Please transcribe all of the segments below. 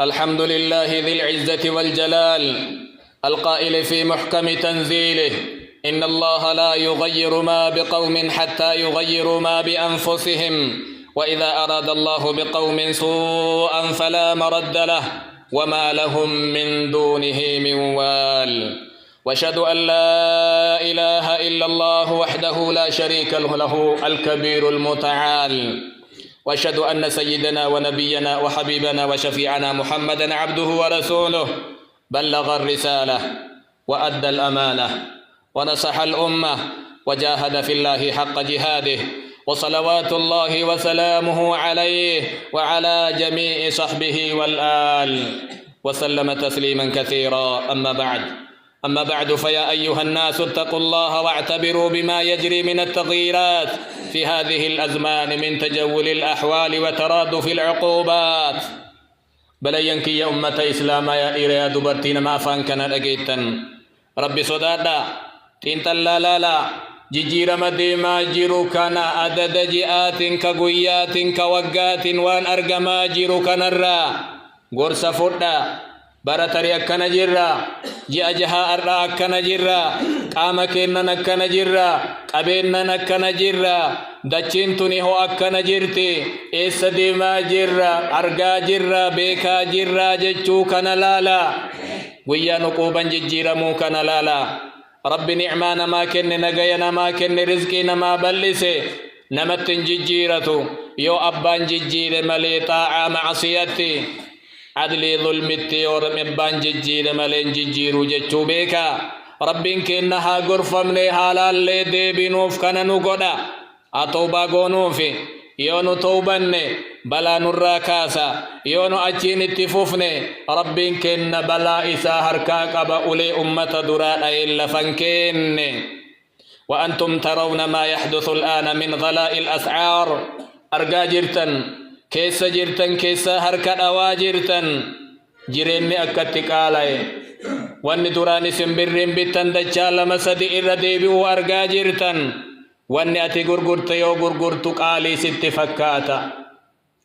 الحمد لله ذي العزة والجلال القائل في محكم تنزيله: إن الله لا يغير ما بقوم حتى يغيروا ما بأنفسهم، وإذا أراد الله بقوم سوءا فلا مرد له وما لهم من دونه من وال. وأشهد أن لا إله إلا الله وحده لا شريك له الكبير المتعال. وأشهد أن سيدنا ونبينا وحبيبنا وشفيعنا محمدا عبده ورسوله، بلغ الرسالة وأدى الأمانة ونصح الأمة وجاهد في الله حق جهاده، وصلوات الله وسلامه عليه وعلى جميع صحبه والآل وسلم تسليما كثيرا. أما بعد فيا أيها الناس اتقوا الله واعتبروا بما يجري من التغييرات في هذه الأزمان من تجول الأحوال وترادف العقوبات. بلينك يا أمة إسلام يا إيريا دبرتين ما فانكنا لقيتا ربي صدادا تنتلا لا جيجير مديما جيرو كان عدد جئات كقويات كوقات وان أرقما جيرو كان الرا غرصة فردا براتري أكنا جيرا جئ جها أرى أكنا جيرا قام كيننا أكنا جيرا قبيننا أكنا جيرا دچين توني هو أكنا جيرتي إيس ديما جيرا أرقا جيرا بيكا جيرا جچو كان لالا ويا نقوبا جيرا مو كان لالا. رب نعمان ما كن نغينا ما كن رزقنا ما بلسي نمت جيرتو يو أبان جير ملي طاعة معصيتي عدلي ظلمتي ورمبان جير ملين جيرو جچو بيكا رب كنها غرفة من حلال لي دي بنوف كان نقودا أتوبا غنوفي يونو توبني بلا نرى كاسا يونو أجين اتفوفني رب كن بلا إسا هركاك بأولي أمة دراء إلا فانكيني. وأنتم ترون ما يحدث الآن من غلاء الأسعار. أرقا جرتن كيس هركا أواجرتن جريني أكتك آلاي واني دراني سنبرين بيتن دجال مسدي إردي بيو أرقا جرتن واني أتي غرغرت يو غرغرت قالي ست فكاتا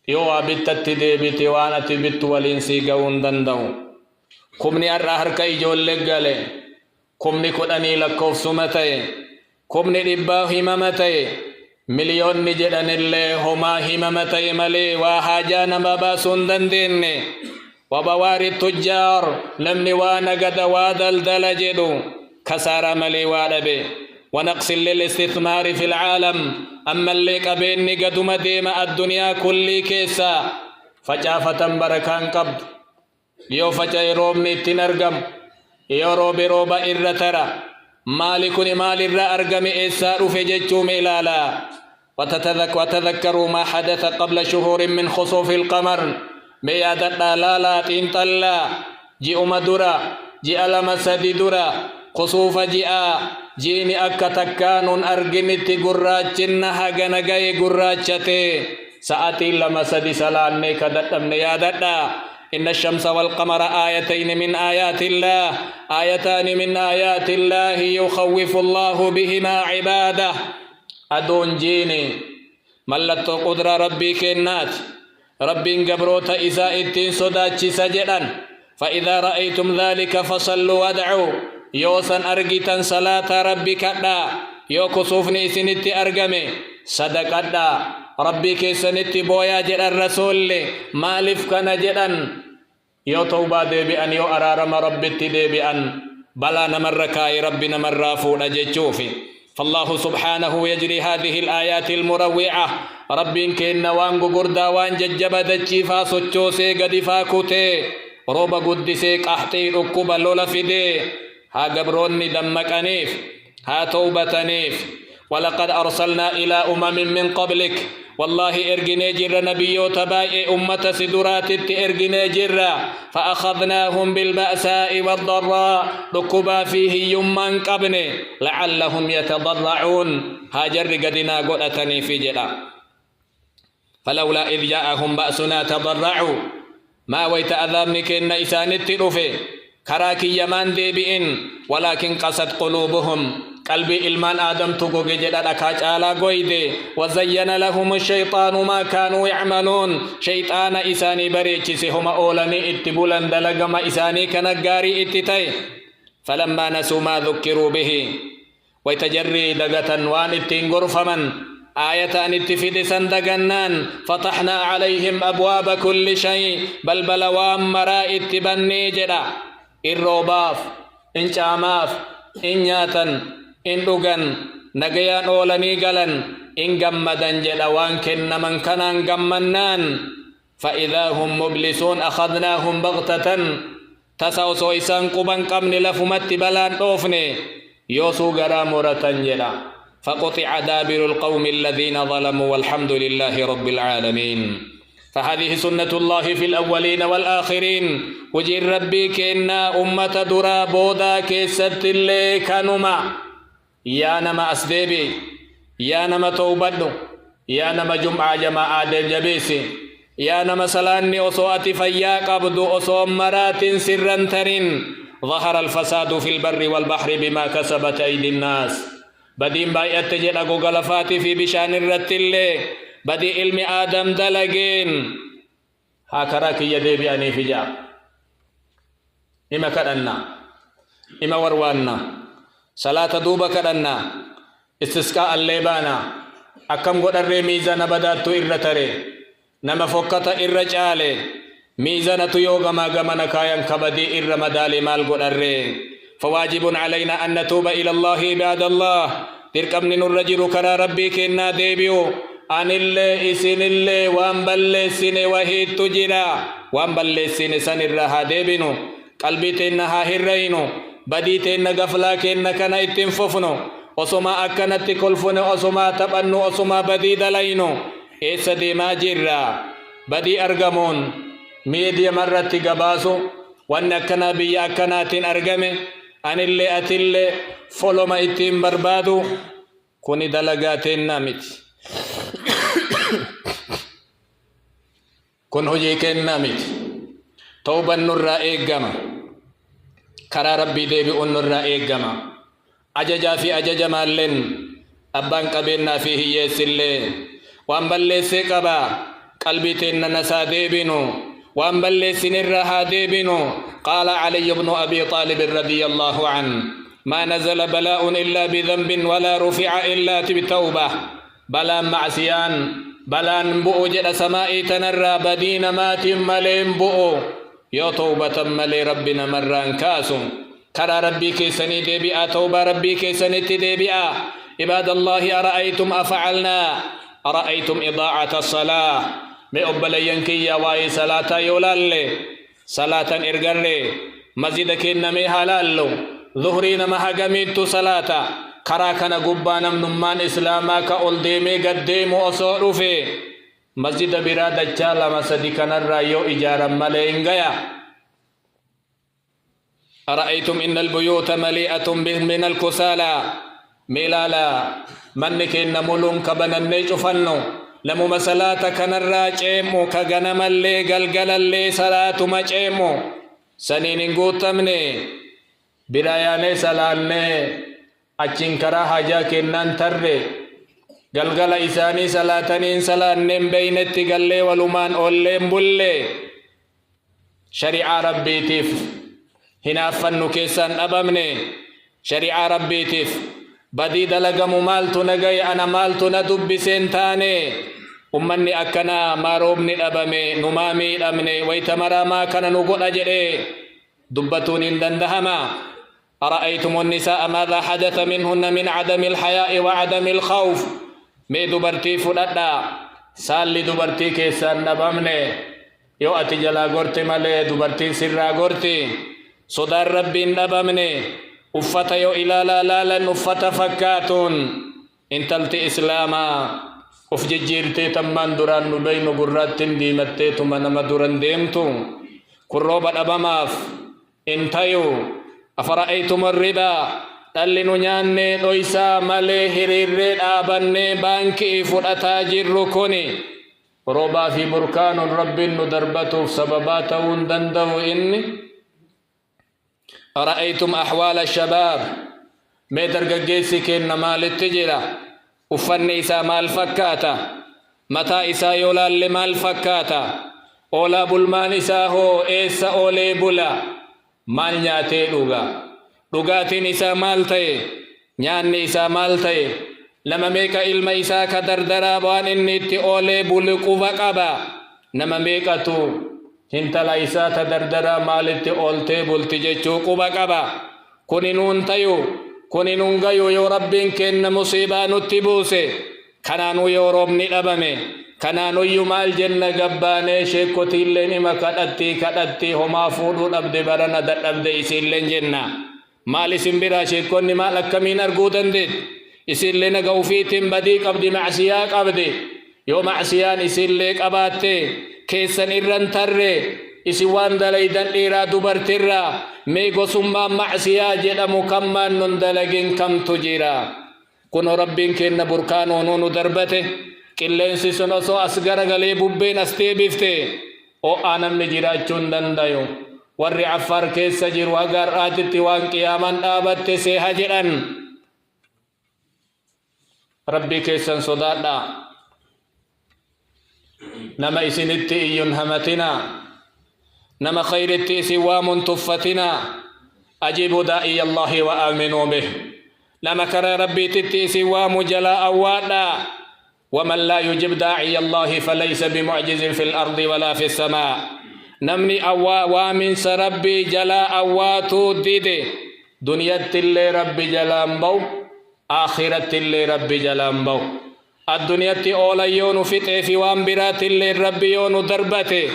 يو أبتت ديبتي وانا تبت والإنسي قون دندو كمني أرى هركا إجول لقالي كمني كدني لكوف سمتي كمني رباه هممتي مليون نجدن اللي هما هممتي ملي وحاجانا بابا سندنديني وبواري التجار لمني وانا قد وادل دلجدو كسار ملي وادبي ونقص للاستثمار في العالم. أما اللي قبيني قدوم ديما الدنيا كل كيسا فجافة بركان قبض يو فجاي روبني تنرقم يو روبي روبا إرترا مالكني مال الرا أرقم إسار في ججوم إلالا. وتذكروا ما حدث قبل شهور من خسوف القمر ميادة لا تنطلا جئ مدرا جئ لمسد درا خسوف جئا جيني أكتكان أرجنتي قراجن هجنجاي قراجتي سأتي لما سدي سلاني كدت من يادتا. إن الشمس والقمر آيتين من آيات الله آيتان من آيات الله يخوف الله بهما عباده. أدون جيني ملت قدر ربي كنات ربي قبروت إذا إتين صداتي سجدا فإذا رأيتم ذلك فصلوا وادعوا يوسن أرجيتن صلاة ربك دا يو كسوفني سنتي أرجمي صدق دا ربك سنتي بويا جد الرسول مالف كان جدًا يو توبة دي بأن يو أرارم ربتي دي بأن بلا نمركاي ربي نمرافو نجتشوفي. فالله سبحانه يجري هذه الآيات المروعة ربي كن وانغو قردا وان ججب دجيفا سوچوسي قدفا كوتي روبا قدسي قحتي ركوبا لولا فيدي ها قبروني دمك أنيف ها توبة أنيف. ولقد أرسلنا إلى من قبلك والله إرجني جر نبيو تباي أمة سدرات إرجني جر فأخذناهم بالبأساء والضراء ركبا فيه يمن قبني لعلهم يتضرعون هاجر قدنا قلتني في جرا. فلولا إذ جاءهم بأسنا تضرعوا ما ويت أذابنك إن إسان التلفي كراكي يمان ديبئن ولكن قست قلوبهم قلبي إلمان آدم تقو جدا دكاج على قويد وزين لهم الشيطان ما كانوا يعملون شيطان إساني بريتشي هما أولاني اتبولا دلقم إساني كنقاري اتتاي فلما نسوا ما ذكروا به ويتجري دقة وان اتنقر فمن آية أن اتفد سندقنان فتحنا عليهم أبواب كل شيء بل بلوان مراء اتبني جدا الروباف إن شاماف إن نياتن إن دغن نغيان أولاني غلن إن غمدن جدا وان كن من كنان غمنان فإذا هم مبلسون أخذناهم بغتة تساوسو إسان قبن قمن لفمت بلان طوفني يوسو غرا مرتن جدا فقطع دابر القوم الذين ظلموا والحمد لله رب العالمين فهذه سنة الله في الأولين والآخرين وجير ربي كإنا أمة درا بودا كيست اللي كانما يا نما أسديبي يا نما توبدو يا نما جمعة جماعة جبيسي يا نما سلاني أصوات فيا قبدو أصوم مرات سرا ترين ظهر الفساد في البر والبحر بما كسبت أيدي الناس بدين بايت جد أقو غلفاتي في بشان الرتل بدي علم آدم دلقين هاكراك يدي بأني فجاء إما كدنا إما وروانا صلاة دوبا كدنا استسقاء الليبانا أكم قد الرميزان بداتو إرتري نما فكتا إرجالي ميزانة يوغما غمنا كاين كبدي إرمدالي مال قد الرمي فواجب علينا أن نتوب إلى الله عباد الله تركبني نرجر كرا ربي كنا ديبيو أن اللي إسن اللي وان بلسين وهيد تجرا وان بلسين سن الرها ديبينو قلبي تنها هرينو بدي تن غفلا كنا كنا اتنففنو وسما أكنت كلفنو وسما تبنو وسما بدي دلينو إيسا دي ما جرا بدي أرغمون ميديا مرة غباسو وان أكنا بي أكناتين أرغمي أن اللي أتلي فلو ما إتيم بربادو كوني دلقاتين نامت كن هجيكين نامت توبا نرى إيقما كرا ربي ديبي نرى إيقما أججا في أججا مالين أبان قبلنا فيه يسلي وان بلسي قبا قلبي تين نسا ديبينو وان بلسي نرها ديبينو قال علي بن أبي طالب رضي الله عنه ما نزل بلاء إلا بذنب ولا رفع إلا بتوبة بلا معسيان بلا نبؤ جد سمائي تنرى بدين مات ملين بؤ يا توبة ملي ربنا مران كاسو كرى ربي كيسني ديبئة توبة ربي كيسني تديبئة عباد الله أرأيتم أفعلنا أرأيتم إضاعة الصلاة مئبلين كي واي صلاة يولالي صلاة إرغرلي مسجد كنمي حلالو ظهرين مهاجميت صلاة كراكنا قبانا منمان إسلاما كأول ديمي قديمو أصورو في مسجد برادة جالا مسجدكنا الرأيو إجارا ملين غيا أرأيتم إن البيوت مليئة من الكسالى ملالا منك إن ملون كبنا النيج فنو لمو مسلاة كان الراجيمو كغنم اللي قلقل اللي صلاة مجيمو سنين قوتمني براياني سلاني أجين كرا حاجة كنان تري قلقل إساني صلاتنين سلانين بينتي قلي ولمان أولين بولي شريعة ربي تف هنا فنو كيسان أبمني شريعة ربي تف بدي دلقم مالتو نغي أنا مالتو ندب سنتاني أمني أكنا ماروبني أبمي نمامي الأمني ويتمرا ما كان نقول أجري دبتون دندهما أرأيتم النساء ماذا حدث منهن من عدم الحياء وعدم الخوف مي دبرتي فلدا سالي دبرتي كيسان نبامني يو أتجلا غورتي مالي دبرتي سرا غورتي صدار ربي نبامني أفتا يو إلالا لالا أفتا فكاتون انتلتي إسلاما أفججيرتي تمان دران نبين قرات ديمتي تمنما دران ديمتو كروبا أباماف انتيو أفرأيتم الربا تلنو نياني دويسا مالي هريرين آباني بانكي فرأتا جركوني روبا في بركان رب ندربتو سبباته دندو إني أرأيتم أحوال الشباب mee dargaggeessi keenna maalitti jira uffanni isaa maal fakkaata mataa isaa yoo laalle maal fakkaata oolaa bulmaan isaa hoo eessa oolee bula maal nyaatee dhuga dhugaatiin isaa maal ta'e nyaanni isaa maal ta'e nama meeqa ilma isaa ka dardaraa waan inni itti oolee bulu quba qaba nama meeqatu hintala isaa ta dardaraa maalitti ooltee bulti jechuu quba qaba kuni nuun tayu kuni nuun gayu yoo rabbiin kenna musiibaa nutti buuse kanaanuu yoo roobni dhabame kanaanuyyu maal jenna gabbaanee sheekkotiilleen ima kadhatti homaa fuudhuu dhabde barana dadhabde isiilleen jenna maal isin biraa sheekkonni maal akkamiin arguu dandeet isillee naga ufiitiin badii qabdi macsiyaa qabdi yoo macsiyaan isillee qabaatte keessan irran tarre isi waan dalaydan dhiiraa dubartirraa mee gosummaan macsiyaa jedhamu kammaan nun dalagin kamtu jira kuno rabbiin kenna burkaanoo nu darbate qilleensi sun osoo as garagalee bubbeen as deebifte ho'aa namni jiraachuun dandayu warri Affaar keessa jiru haga har'aatitti waan qiyaaman dhaabatte seeha jedhan rabbii keessan sodaadha nama isinitti iyyun hamatina nama khayritti isin waamun tuffatina ajibu daa'iya Allahi wa aaminuu bih nama karaa rabbiititti isin waamu jalaa awwaadha ومن لا يجب داعي الله فليس بمعجز في الأرض ولا في السماء نمني أوا وامن سربي جلا أواتو ديدي دنيا اللي ربي جلامبو آخرة اللي ربي جلامبو الدنيا أولا يونو فتح في وامبرات اللي ربي يونو دربته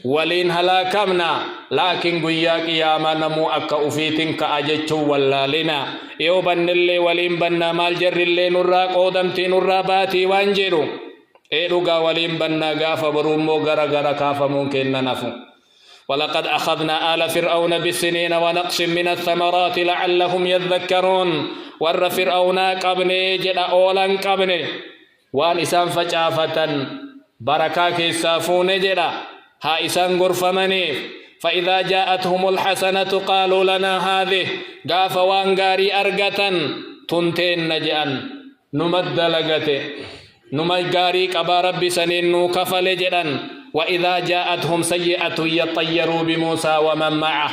ولين هلاكمنا لكن قياك يا ما نمو أكا أفيتن كأججو ولا لنا يوبن اللي ولين بنا مال جر اللي نرى قودمتي نرى باتي وانجرو إيروغا ولين بنا غافا برومو غرا غرا كافا ممكن ننفو ولقد أخذنا آل فرعون بالسنين ونقص من الثمرات لعلهم يذكرون ور فرعون قبني جدا أولا قبني وان إسان فجافة بركاك السافون جدا ها إسان غرفمني فإذا جاءتهم الحسنة قالوا لنا هذه غاف وانغاري أرغة تنتين نجأن نمد لغته نمجاري قبا ربي سنين كفل جدا وإذا جاءتهم سيئة يطيروا بموسى ومن معه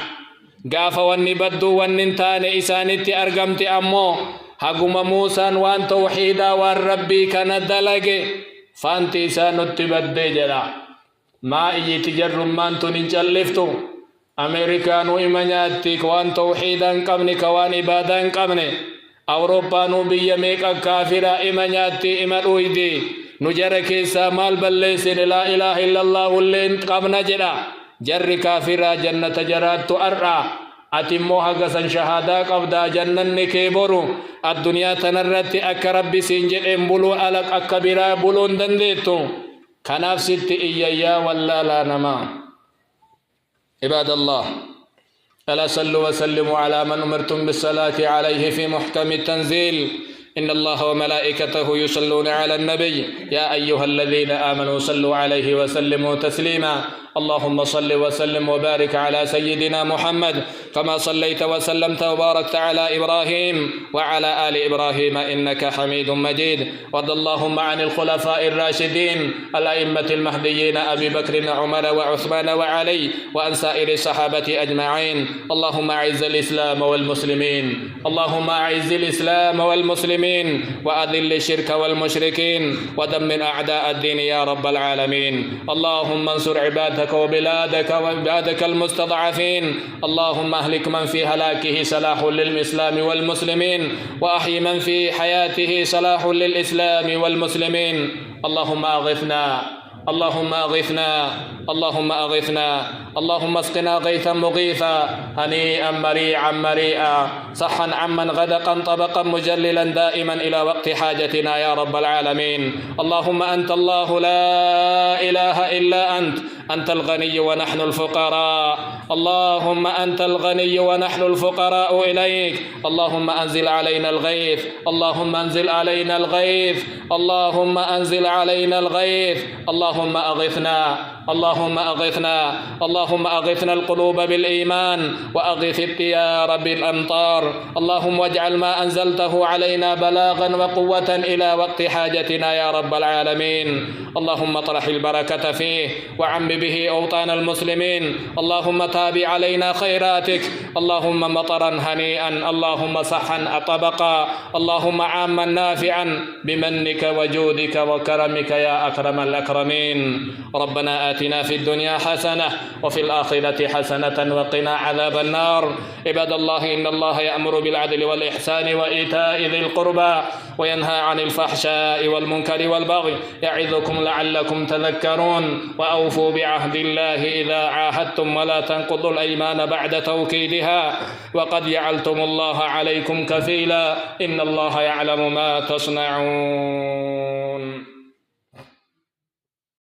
غاف والنبدو والننتان إسانت أرغمت أمو هقم موسى وان توحيدا والربي كان دلق فانت إسانت تبدي جدا ما إجي تجرمان تنجلفتو أمريكانو إمانياتك وان توحيدا قبني كوان إبادا قبني أوروبانو بيميك كافرا إمانياتي إمالويدي نجرك سامال بلسن لا إله إلا الله اللين قبنا جدا جر كافرا جنة جرات أرى أتموها قسن شهادا قبدا جنن كيبورو الدنيا تنرت أكرب سنجل إنبلو ألق أكبرا بلون دنديتو كناف ست إيايا ولا لا نما عباد الله ألا صلوا وسلموا على من أمرتم بالصلاة عليه في محكم التنزيل إن الله وملائكته يصلون على النبي يا أيها الذين آمنوا صلوا عليه وسلموا تسليما اللهم صل وسلم وبارك على سيدنا محمد كما صليت وسلمت وباركت على إبراهيم وعلى آل إبراهيم إنك حميد مجيد وارض اللهم عن الخلفاء الراشدين الأئمة المهديين أبي بكر وعمر وعثمان وعلي وأن سائر الصحابة أجمعين اللهم أعز الإسلام والمسلمين اللهم أعز الإسلام والمسلمين وأذل الشرك والمشركين ودمر أعداء الدين يا رب العالمين اللهم انصر عبادك وبلادك وعبادك المستضعفين اللهم أهلك من في هلاكه صلاح للإسلام والمسلمين وأحي من في حياته صلاح للإسلام والمسلمين اللهم أغثنا اللهم أغثنا اللهم أغثنا اللهم اسقنا غيثا مغيثا هنيئا مريعا مريئا صحا عمن غدقا طبقا مجللا دائما إلى وقت حاجتنا يا رب العالمين اللهم أنت الله لا إله إلا أنت الغني ونحن الفقراء اللهم أنت الغني ونحن الفقراء إليك اللهم أنزل علينا الغيث اللهم أنزل علينا الغيث اللهم أنزل علينا الغيث اللهم أغثنا اللهم أغثنا، اللهم أغثنا القلوب بالإيمان، وأغث الديار بالأمطار. اللهم واجعل ما أنزلته علينا بلاغا وقوة إلى وقت حاجتنا يا رب العالمين. اللهم اطرح البركة فيه وعم به أوطان المسلمين. اللهم تابع علينا خيراتك. اللهم مطرا هنيئا، اللهم صحا طبقا، اللهم عاما نافعا بمنك وجودك وكرمك يا أكرم الأكرمين. ربنا آتنا في الدنيا حسنة وفي الآخرة حسنة وقنا عذاب النار. عباد الله، إن الله يأمر بالعدل والإحسان وإيتاء ذي القربى وينهى عن الفحشاء والمنكر والبغي يعظكم لعلكم تذكرون. وأوفوا بعهد الله إذا عاهدتم ولا تنقضوا الأيمان بعد توكيدها وقد جعلتم الله عليكم كفيلا إن الله يعلم ما تصنعون.